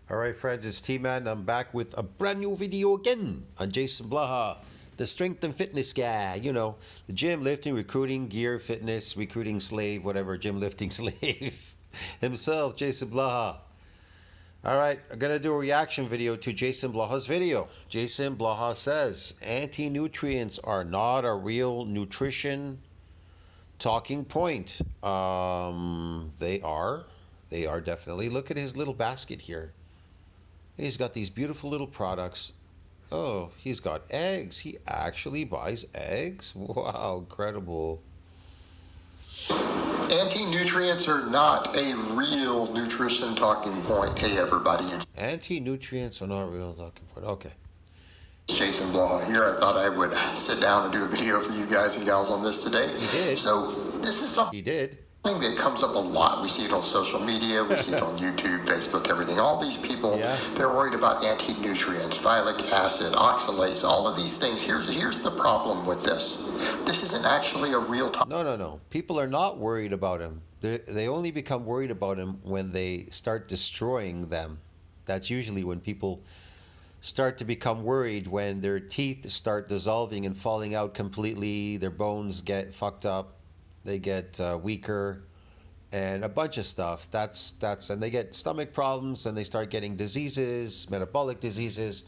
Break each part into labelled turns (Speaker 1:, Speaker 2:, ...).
Speaker 1: All right, friends, it's T-Man. I'm back with a brand new video again on Jason Blaha, the strength and fitness guy. You know, the gym, lifting, recruiting, gear, fitness, recruiting slave, whatever, gym lifting slave himself, Jason Blaha. All right, I'm going to do a reaction video to Jason Blaha's video. Jason Blaha says, anti-nutrients are not a real nutrition talking point. They are. They are definitely. Look at his little basket here. He's got these beautiful little products. Oh, he's got eggs. He actually buys eggs? Wow, incredible.
Speaker 2: Anti-nutrients are not a real nutrition talking point. Hey everybody, it's
Speaker 1: Anti-nutrients are not real talking point. Okay.
Speaker 2: Jason Blaha here. I thought I would sit down and do a video for you guys and gals on this today.
Speaker 1: He did.
Speaker 2: So this is something
Speaker 1: He did.
Speaker 2: that comes up a lot. We see it on social media, we see it on YouTube, Facebook, everything. All these people, they're worried about anti-nutrients, folic acid, oxalates, all of these things. Here's the problem with this. This isn't actually a real topic.
Speaker 1: No. People are not worried about him. They only become worried about him when they start destroying them. That's usually when people start to become worried, when their teeth start dissolving and falling out completely, their bones get fucked up, they get weaker, and a bunch of stuff. And they get stomach problems, and they start getting diseases, metabolic diseases.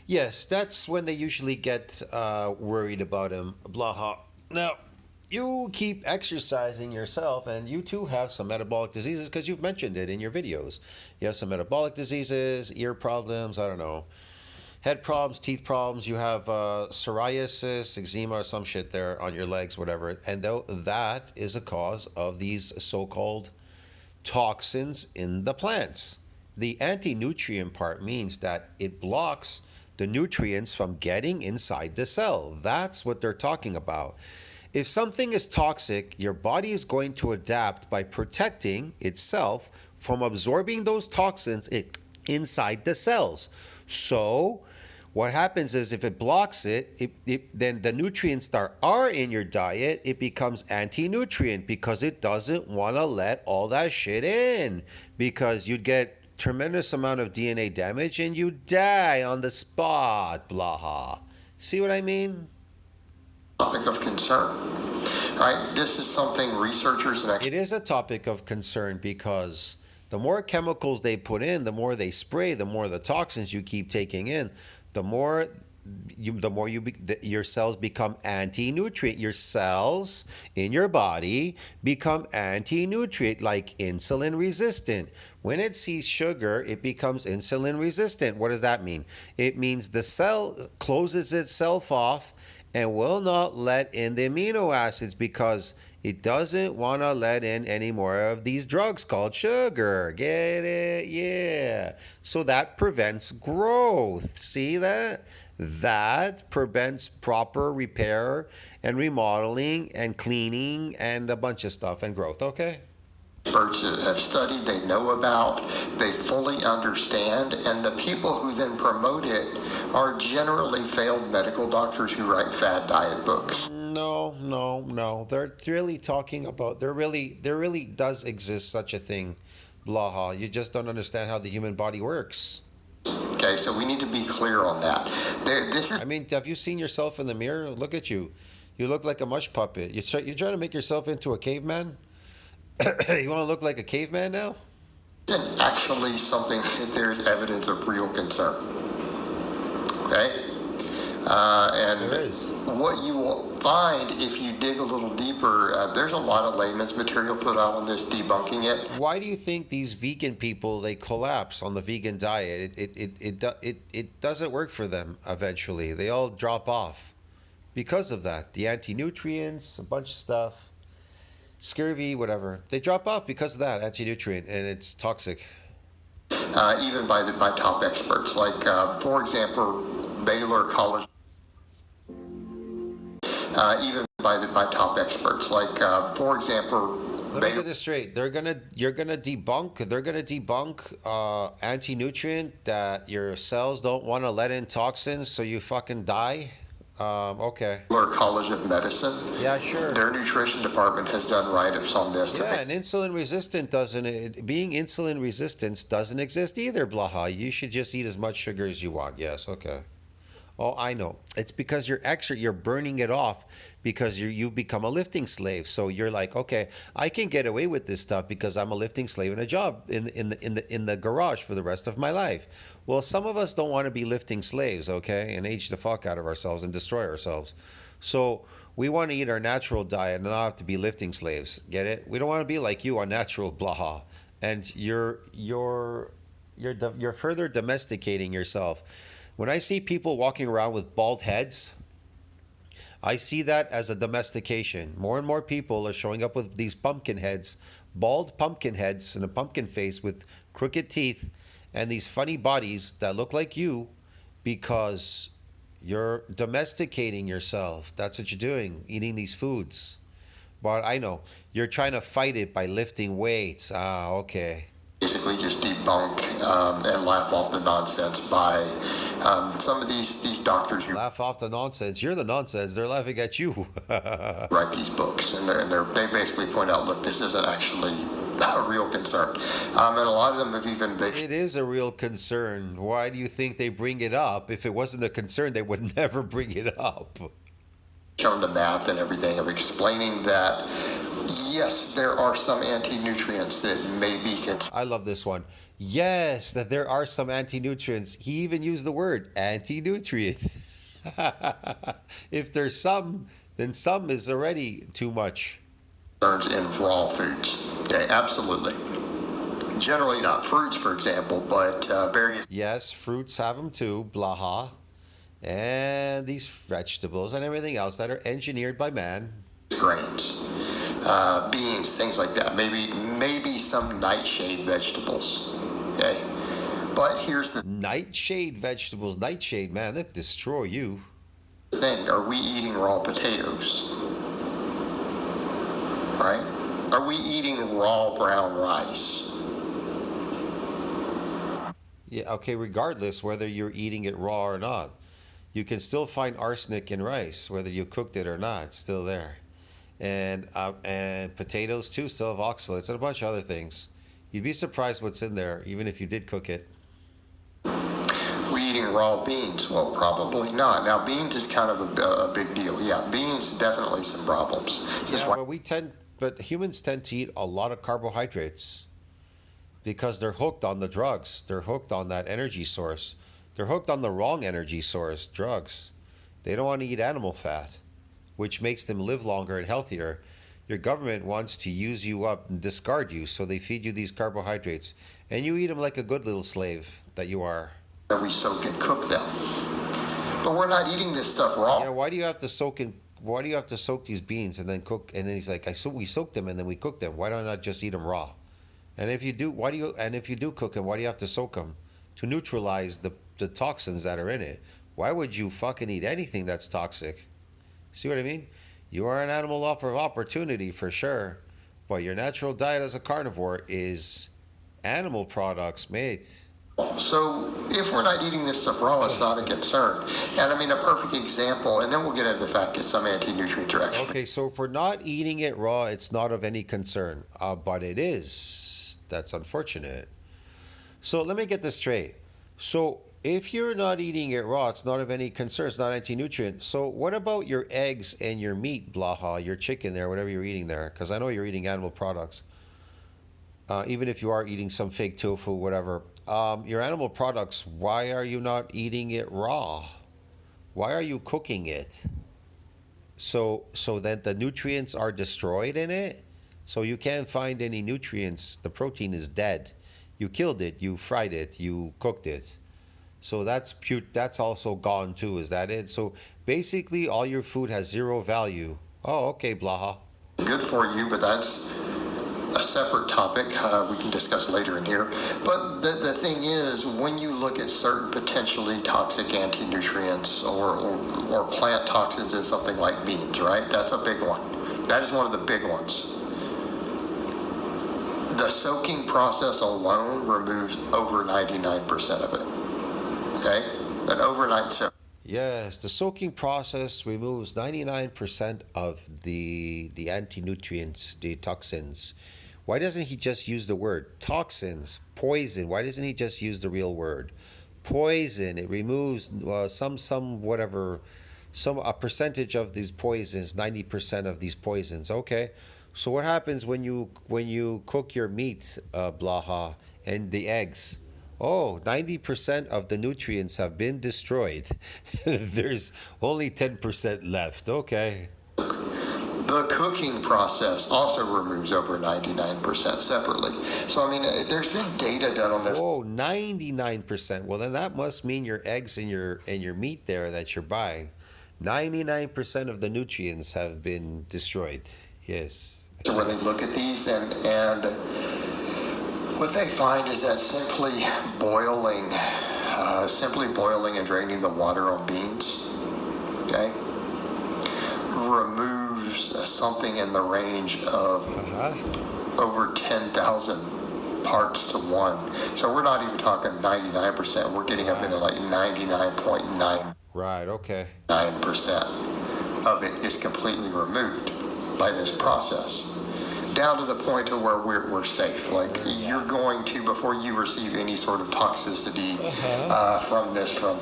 Speaker 1: Yes, that's when they usually get worried about him, Blaha. Now, you keep exercising yourself, and you too have some metabolic diseases because you've mentioned it in your videos. You have some metabolic diseases, ear problems, I don't know, head problems, teeth problems. You have psoriasis, eczema, or some shit there on your legs, whatever. And that is a cause of these so-called toxins in the plants. The anti-nutrient part means that it blocks the nutrients from getting inside the cell. That's what they're talking about. If something is toxic, your body is going to adapt by protecting itself from absorbing those toxins inside the cells. So what happens is, if it blocks it, then the nutrients that are in your diet, it becomes anti-nutrient because it doesn't want to let all that shit in, because you'd get tremendous amount of DNA damage and you die on the spot, Blaha. See what I mean?
Speaker 2: Topic of concern, right? This is something researchers and
Speaker 1: It is a topic of concern because the more chemicals they put in, the more they spray, the more the toxins you keep taking in, the more your cells become anti-nutrient. Your cells in your body become anti-nutrient, like insulin resistant. When it sees sugar, it becomes insulin resistant. What does that mean? It means the cell closes itself off and will not let in the amino acids because it doesn't want to let in any more of these drugs called sugar. Get it? Yeah. So that prevents growth. See that? That prevents proper repair and remodeling and cleaning and a bunch of stuff and growth. Okay?
Speaker 2: experts have studied, they know about, they fully understand, and the people who then promote it are generally failed medical doctors who write fad diet books.
Speaker 1: No. They're really talking about, there really does exist such a thing, Blaha. You just don't understand how the human body works.
Speaker 2: Okay, so we need to be clear on that.
Speaker 1: I mean, have you seen yourself in the mirror? Look at you. You look like a mush puppet. You're trying to make yourself into a caveman? You want to look like a caveman now?
Speaker 2: Isn't actually something that there's evidence of real concern. Okay? And
Speaker 1: There is.
Speaker 2: what you will find if you dig a little deeper, there's a lot of layman's material put out on this debunking it.
Speaker 1: Why do you think these vegan people, they collapse on the vegan diet? It doesn't work for them eventually. They all drop off because of that. The anti-nutrients, a bunch of stuff, scurvy, whatever. They drop off because of that anti-nutrient, and it's toxic.
Speaker 2: Even by top experts, like, for example, Baylor College. Even by top experts, like, for example,
Speaker 1: Let me get this straight. They're gonna debunk anti-nutrient that your cells don't want to let in toxins, so you fucking die. Okay.
Speaker 2: College of Medicine.
Speaker 1: Yeah, sure.
Speaker 2: Their nutrition department has done write-ups on this.
Speaker 1: Yeah, and insulin resistant being insulin resistant doesn't exist either, Blaha. You should just eat as much sugar as you want. Yes, okay. Oh, I know. It's because you're burning it off because you become a lifting slave. So you're like, okay, I can get away with this stuff because I'm a lifting slave in a job in the garage for the rest of my life. Well, some of us don't want to be lifting slaves, okay, and age the fuck out of ourselves and destroy ourselves. So we want to eat our natural diet and not have to be lifting slaves. Get it? We don't want to be like you, unnatural Blaha. And you're further domesticating yourself. When I see people walking around with bald heads, I see that as a domestication. More and more people are showing up with these pumpkin heads, bald pumpkin heads and a pumpkin face with crooked teeth and these funny bodies that look like you because you're domesticating yourself. That's what you're doing, eating these foods. But I know, you're trying to fight it by lifting weights. Ah, okay.
Speaker 2: Basically just debunk and laugh off the nonsense by some of these doctors who
Speaker 1: laugh off the nonsense. You're the nonsense. They're laughing at you.
Speaker 2: write these books, and they basically point out, look, this isn't actually a real concern. And a lot of them have even
Speaker 1: it is a real concern. Why do you think they bring it up? If it wasn't a concern, they would never bring it up.
Speaker 2: shown the math and everything of explaining that yes, there are some anti-nutrients that may be
Speaker 1: I love this one. Yes, that there are some anti-nutrients. He even used the word anti-nutrient. If there's some, then some is already too much.
Speaker 2: In raw foods. Okay, absolutely. Generally not fruits, for example, but various.
Speaker 1: Yes, fruits have them too, Blaha. And these vegetables and everything else that are engineered by man.
Speaker 2: Grains, beans, things like that. Maybe some nightshade vegetables. Okay, but here's the
Speaker 1: nightshade vegetables. Nightshade, man, that destroy you.
Speaker 2: Thing: are we eating raw potatoes? Right? Are we eating raw brown rice?
Speaker 1: Yeah. Okay. Regardless whether you're eating it raw or not, you can still find arsenic in rice, whether you cooked it or not. It's still there. And potatoes too still have oxalates and a bunch of other things. You'd be surprised what's in there, even if you did cook it.
Speaker 2: We eating raw beans? Well, probably not. Now, beans is kind of a big deal. Yeah, beans definitely some problems.
Speaker 1: But humans tend to eat a lot of carbohydrates because they're hooked on the drugs. They're hooked on that energy source. They're hooked on the wrong energy source, drugs. They don't want to eat animal fat, which makes them live longer and healthier. Your government wants to use you up and discard you, so they feed you these carbohydrates. And you eat them like a good little slave that you are.
Speaker 2: We soak and cook them. But we're not eating this stuff raw.
Speaker 1: Yeah, why do you have to soak these beans and then cook? And then he's like, we soak them and then we cook them. Why don't I just eat them raw? And if you do, if you do cook them, why do you have to soak them? To neutralize the toxins that are in it. Why would you fucking eat anything that's toxic? See what I mean? You are an animal lover of opportunity for sure, but your natural diet as a carnivore is animal products, mate.
Speaker 2: So if we're not eating this stuff raw, it's not a concern. And I mean, a perfect example, and then we'll get into the fact that some anti-nutrients are actually...
Speaker 1: Okay, so if we're not eating it raw, it's not of any concern, but it is. That's unfortunate. So let me get this straight. So if you're not eating it raw, it's not of any concern. It's not anti-nutrient. So what about your eggs and your meat, Blaha, your chicken there, whatever you're eating there? Because I know you're eating animal products. Even if you are eating some fake tofu, whatever. Your animal products, why are you not eating it raw? Why are you cooking it? So that the nutrients are destroyed in it? So you can't find any nutrients. The protein is dead. You killed it, you fried it, you cooked it. So that's also gone too, is that it? So basically all your food has zero value. Oh, okay, Blaha.
Speaker 2: Good for you, but that's a separate topic we can discuss later in here. But the thing is, when you look at certain potentially toxic anti-nutrients or plant toxins in something like beans, right? That's a big one. That is one of the big ones. The soaking process alone removes over 99% of it. Okay? An overnight soak.
Speaker 1: Yes, the soaking process removes 99% of the anti-nutrients, the toxins. Why doesn't he just use the word toxins, poison? Why doesn't he just use the real word? Poison. It removes some whatever, some a percentage of these poisons, 90% of these poisons. Okay. So what happens when you cook your meat, Blaha, and the eggs? Oh, 90% of the nutrients have been destroyed. There's only 10% left. Okay.
Speaker 2: The cooking process also removes over 99% separately. So, I mean, there's been data done on this.
Speaker 1: Oh, 99%. Well, then that must mean your eggs and your meat there that you're buying. 99% of the nutrients have been destroyed. Yes.
Speaker 2: So where they look at these, and what they find is that simply boiling and draining the water on beans, okay, removes something in the range of over 10,000 parts to one. So we're not even talking 99%. We're getting up into like 99.99%.
Speaker 1: Right, okay.
Speaker 2: 9% of it is completely removed by this process, down to the point to where we're safe. Like, you're going to, before you receive any sort of toxicity from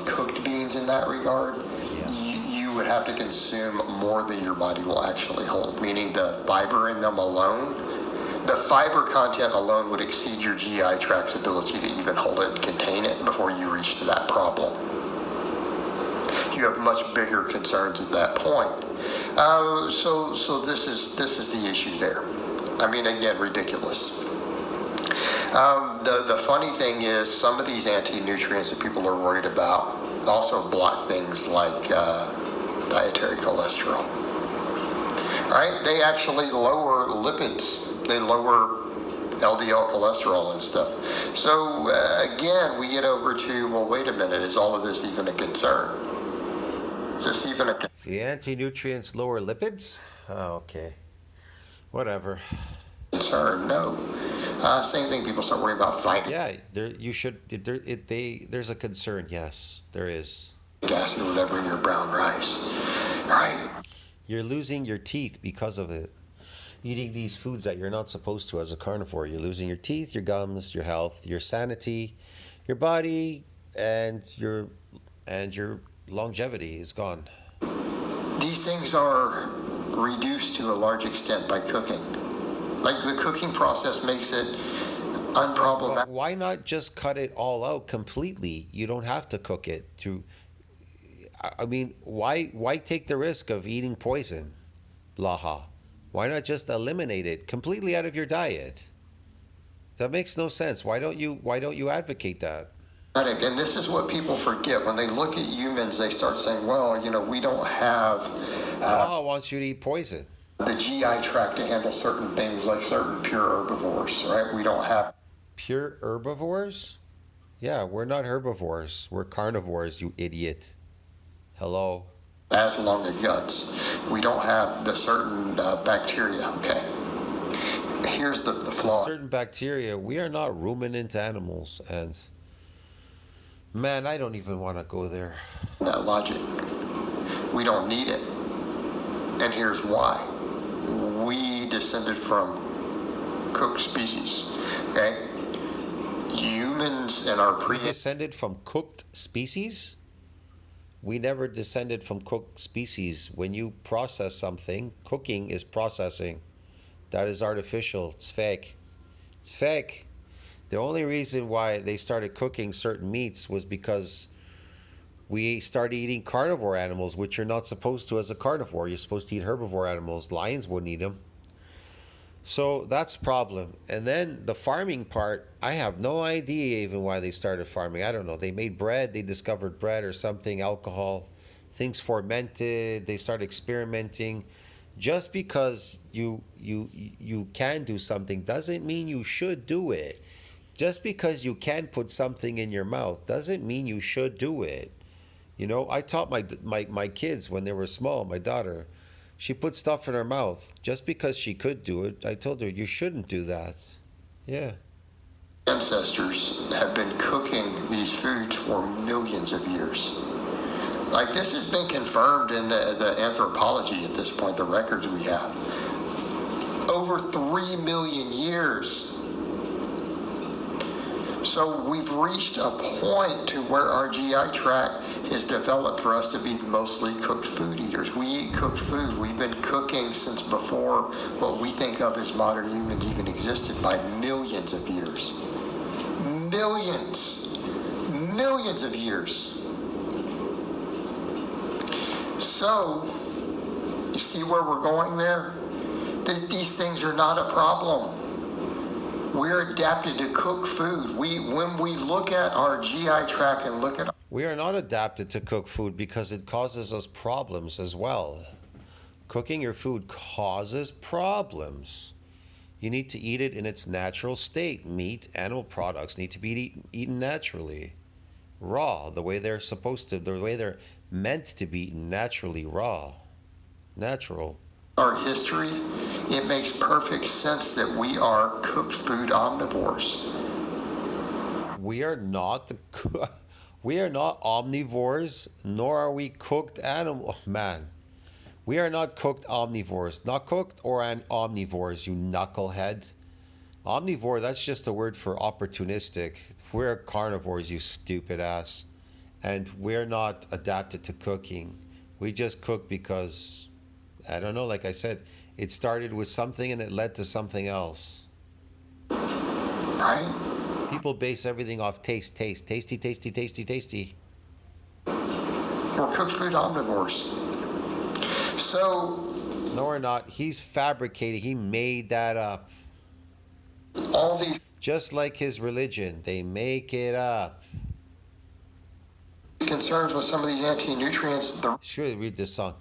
Speaker 2: cooked beans in that regard, you would have to consume more than your body will actually hold, meaning the fiber in them alone, the fiber content alone would exceed your GI tract's ability to even hold it and contain it before you reach to that problem. You have much bigger concerns at that point. So this is the issue there. I mean, again, ridiculous. The funny thing is, some of these anti-nutrients that people are worried about also block things like dietary cholesterol. All right, they actually lower lipids. They lower LDL cholesterol and stuff. So again, we get over to, well, wait a minute, is all of this even a concern? Is this even a
Speaker 1: The anti-nutrients lower lipids? Oh, okay. Whatever.
Speaker 2: concern? No. Same thing, people start worrying about fighting.
Speaker 1: Yeah, there's a concern, yes, there is.
Speaker 2: Acid or whatever in your brown rice, right?
Speaker 1: You're losing your teeth because of it. Eating these foods that you're not supposed to as a carnivore. You're losing your teeth, your gums, your health, your sanity, your body, and your longevity is gone.
Speaker 2: These things are reduced to a large extent by cooking. Like, the cooking process makes it unproblematic.
Speaker 1: But why not just cut it all out completely? You don't have to cook it. I mean, why take the risk of eating poison, Blaha? Why not just eliminate it completely out of your diet? That makes no sense. Why don't you advocate that?
Speaker 2: And this is what people forget. When they look at humans, they start saying, well, we don't have
Speaker 1: Blaha wants you to eat poison.
Speaker 2: the GI tract to handle certain things like certain pure herbivores, right? We don't have
Speaker 1: Pure herbivores? Yeah, we're not herbivores. We're carnivores, you idiot. Hello?
Speaker 2: as long as guts. We don't have the certain bacteria, okay? Here's the flaw.
Speaker 1: Certain bacteria, we are not ruminant animals, and man, I don't even want to go there.
Speaker 2: That logic. We don't need it. And here's why. We descended from cooked species, okay? Humans in our
Speaker 1: We descended from cooked species? We never descended from cooked species. When you process something, cooking is processing. That is artificial. It's fake. It's fake. The only reason why they started cooking certain meats was because we started eating carnivore animals, which you're not supposed to as a carnivore. You're supposed to eat herbivore animals. Lions wouldn't eat them. So that's the problem. And then the farming part, I have no idea even why they started farming. I don't know. They made bread. They discovered bread or something, alcohol. Things fermented. They started experimenting. Just because you can do something doesn't mean you should do it. Just because you can put something in your mouth doesn't mean you should do it. You know, I taught my kids when they were small, my daughter, she put stuff in her mouth. Just because she could do it, I told her, you shouldn't do that. Yeah.
Speaker 2: Ancestors have been cooking these foods for millions of years. Like, this has been confirmed in the anthropology at this point, the records we have. Over 3 million years. So we've reached a point to where our GI tract has developed for us to be mostly cooked food eaters. We eat cooked food. We've been cooking since before what we think of as modern humans even existed, by millions of years. Millions of years. So, you see where we're going there? These things are not a problem. We're adapted to cook food. When we look at our GI tract and look at...
Speaker 1: We are not adapted to cook food because it causes us problems as well. Cooking your food causes problems. You need to eat it in its natural state. Meat, animal products need to be eaten naturally. Raw, the way they're supposed to, the way they're meant to be eaten naturally, raw. Natural.
Speaker 2: Our history, it makes perfect sense that we are cooked food omnivores.
Speaker 1: We are not we are not omnivores, nor are we cooked animal. Man, we are not cooked omnivores. Not cooked or omnivores, you knucklehead. Omnivore, that's just a word for opportunistic. We're carnivores, you stupid ass. And we're not adapted to cooking. We just cook because, I don't know, like I said, it started with something and it led to something else.
Speaker 2: Right?
Speaker 1: People base everything off taste. Tasty, tasty, tasty, tasty.
Speaker 2: We're cooked food omnivores. So...
Speaker 1: No, we're not. He's fabricating. He made that up.
Speaker 2: All these...
Speaker 1: Just like his religion. They make it up.
Speaker 2: Concerns with some of these anti-nutrients...
Speaker 1: Sure, read this song.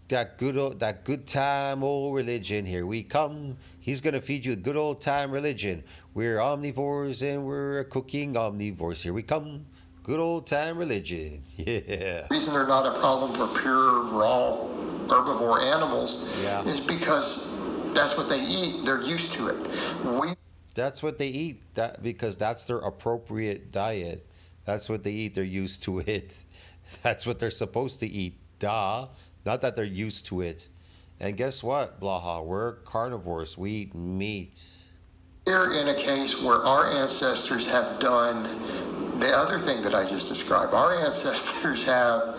Speaker 1: That good time old religion, here we come. He's gonna feed you a good old time religion. We're omnivores and we're cooking omnivores. Here we come. Good old time religion. Yeah.
Speaker 2: The reason they're not a problem for pure raw herbivore animals is because that's what they eat. They're used to it.
Speaker 1: That's what they eat. Because that's their appropriate diet. That's what they eat. They're used to it. That's what they're supposed to eat. Duh. Not that they're used to it. And guess what, Blaha? We're carnivores. We eat meat.
Speaker 2: We're in a case where our ancestors have done the other thing that I just described. Our ancestors have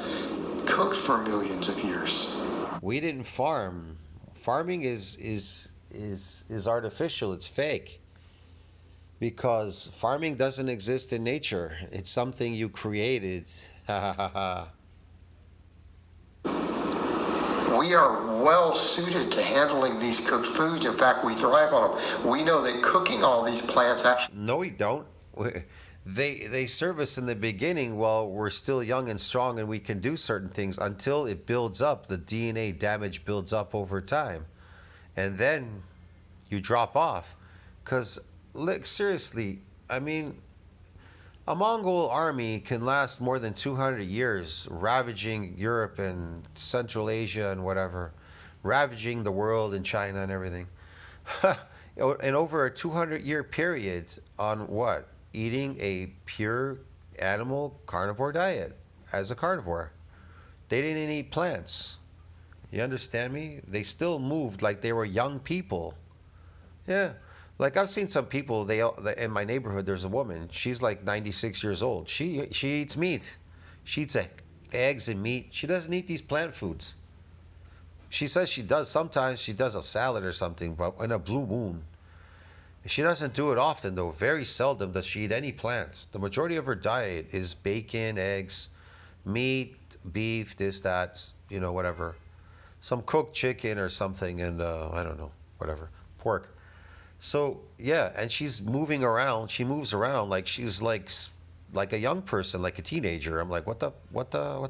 Speaker 2: cooked for millions of years.
Speaker 1: We didn't farm. Farming is artificial. It's fake. Because farming doesn't exist in nature. It's something you created. Ha ha ha ha.
Speaker 2: We are well suited to handling these cooked foods. In fact, we thrive on them. We know that cooking all these plants actually...
Speaker 1: No, we don't. They serve us in the beginning while we're still young and strong and we can do certain things until it builds up. The DNA damage builds up over time. And then you drop off. Because, look, seriously, I mean... A Mongol army can last more than 200 years, ravaging Europe and Central Asia and whatever, ravaging the world and China and everything. And over a 200-year period on what? Eating a pure animal carnivore diet as a carnivore. They didn't eat plants. You understand me? They still moved like they were young people. Yeah. Like, I've seen some people, in my neighborhood, there's a woman. She's like 96 years old. She eats meat. She eats eggs and meat. She doesn't eat these plant foods. She says she does. Sometimes she does a salad or something, but in a blue moon. She doesn't do it often, though. Very seldom does she eat any plants. The majority of her diet is bacon, eggs, meat, beef, this, that, whatever. Some cooked chicken or something, and I don't know, whatever, pork. So yeah, and she's moving around. She moves around like she's like a young person, like a teenager. I'm like, what the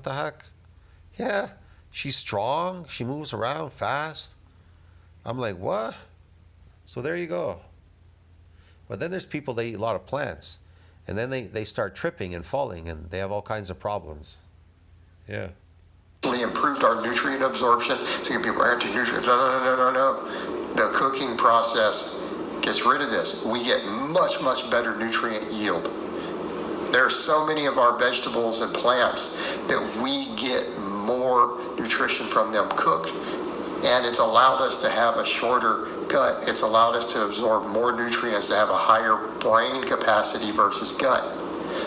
Speaker 1: heck? Yeah, she's strong. She moves around fast. I'm like, what? So there you go. But then there's people that eat a lot of plants, and then they start tripping and falling, and they have all kinds of problems. Yeah.
Speaker 2: Improved our nutrient absorption. So people are anti-nutrients. No. The cooking process gets rid of this. We get much better nutrient yield. There are so many of our vegetables and plants that we get more nutrition from them cooked. And it's allowed us to have a shorter gut. It's allowed us to absorb more nutrients, to have a higher brain capacity versus gut,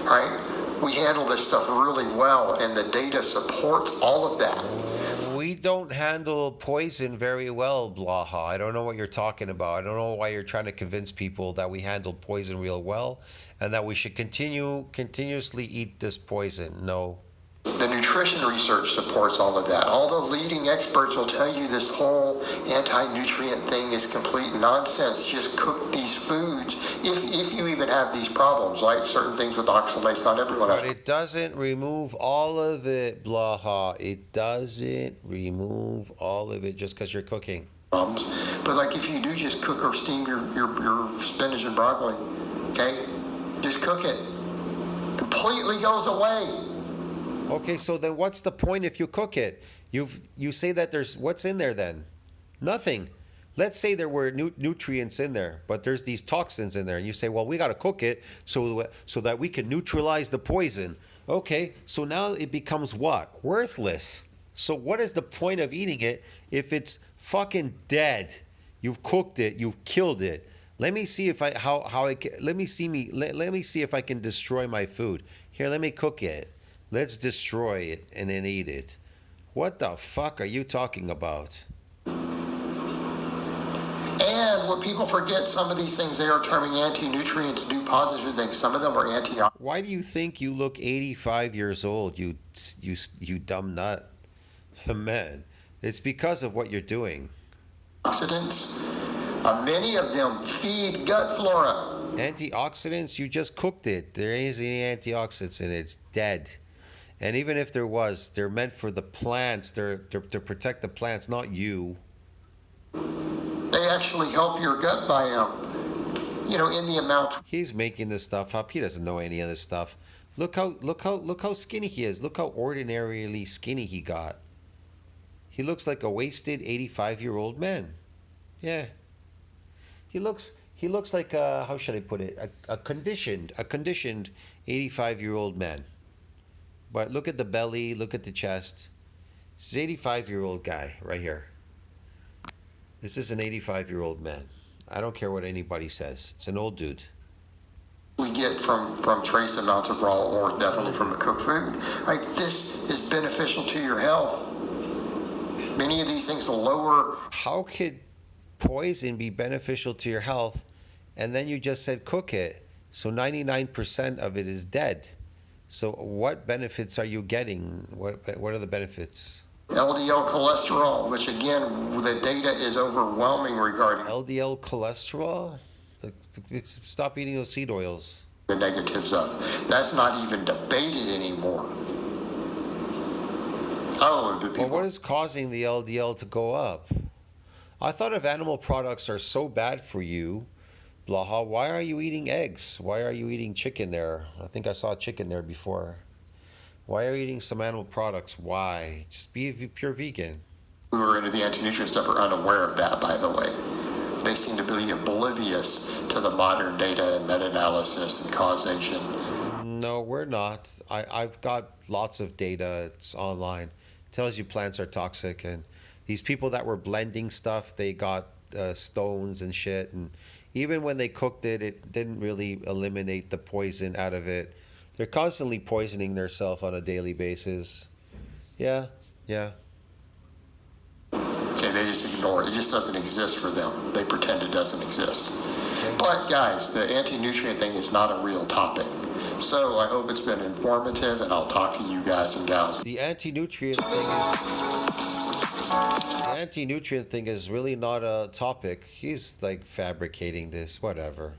Speaker 2: right? We handle this stuff really well, and the data supports all of that.
Speaker 1: We don't handle poison very well, Blaha. I don't know what you're talking about. I don't know why you're trying to convince people that we handle poison real well and that we should continuously eat this poison. No.
Speaker 2: The nutrition research supports all of that. All the leading experts will tell you this whole anti-nutrient thing is complete nonsense. Just cook these foods if you even have these problems, like certain things with oxalates. Not everyone has.
Speaker 1: But it doesn't remove all of it, Blaha. It doesn't remove all of it just because you're cooking.
Speaker 2: Problems. But like if you do just cook or steam your spinach and broccoli, okay, just cook it. Completely goes away.
Speaker 1: Okay, so then what's the point if you cook it? You say that there's, what's in there then? Nothing. Let's say there were nutrients in there, but there's these toxins in there, and you say, well, we got to cook it so that we can neutralize the poison. Okay, so now it becomes what? Worthless. So what is the point of eating it if it's fucking dead? You've cooked it, you've killed it. Let me see if let me see if I can destroy my food. Here, let me cook it. Let's destroy it and then eat it. What the fuck are you talking about?
Speaker 2: And what people forget, some of these things they are terming anti-nutrients do positive things. Some of them are antioxidants.
Speaker 1: Why do you think you look 85 years old, you dumb nut? Man, it's because of what you're doing.
Speaker 2: Many of them feed gut flora.
Speaker 1: Antioxidants, you just cooked it. There ain't any antioxidants in it. It's dead. And even if there was, they're meant for the plants. They're to protect the plants, not you.
Speaker 2: They actually help your gut biome. You know, in the amount.
Speaker 1: He's making this stuff up. He doesn't know any of this stuff. Look how skinny he is. Look how ordinarily skinny he got. He looks like a wasted 85-year-old man. Yeah. He looks like how should I put it? A conditioned 85-year-old man. But look at the belly, look at the chest. This is an 85-year-old guy right here. This is an 85-year-old man. I don't care what anybody says. It's an old dude.
Speaker 2: We get from trace amounts of raw or definitely from a cooked food. Like, this is beneficial to your health. Many of these things lower.
Speaker 1: How could poison be beneficial to your health? And then you just said cook it. So 99% of it is dead. So what benefits are you getting? What are the benefits?
Speaker 2: LDL cholesterol, which again, the data is overwhelming regarding
Speaker 1: LDL cholesterol? Stop eating those seed oils.
Speaker 2: The negatives of. That's not even debated anymore. Oh, but people.
Speaker 1: Well, what is causing the LDL to go up? I thought if animal products are so bad for you, Blaha, why are you eating eggs? Why are you eating chicken there? I think I saw chicken there before. Why are you eating some animal products? Why? Just be pure vegan.
Speaker 2: Who are into the anti-nutrient stuff are unaware of that, by the way. They seem to be oblivious to the modern data and meta-analysis and causation.
Speaker 1: No, we're not. I've got lots of data. It's online. It tells you plants are toxic, and these people that were blending stuff, they got stones and shit, and even when they cooked it, it didn't really eliminate the poison out of it. They're constantly poisoning themselves on a daily basis. Yeah.
Speaker 2: Okay, they just ignore it. It just doesn't exist for them. They pretend it doesn't exist. Okay. But guys, the anti-nutrient thing is not a real topic. So I hope it's been informative, and I'll talk to you guys and gals.
Speaker 1: The anti-nutrient thing is really not a topic. He's like fabricating this, whatever.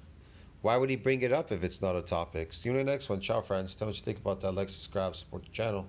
Speaker 1: Why would he bring it up if it's not a topic? See you in the next one. Ciao, friends. Tell me what you think about that. Like, subscribe, support the channel.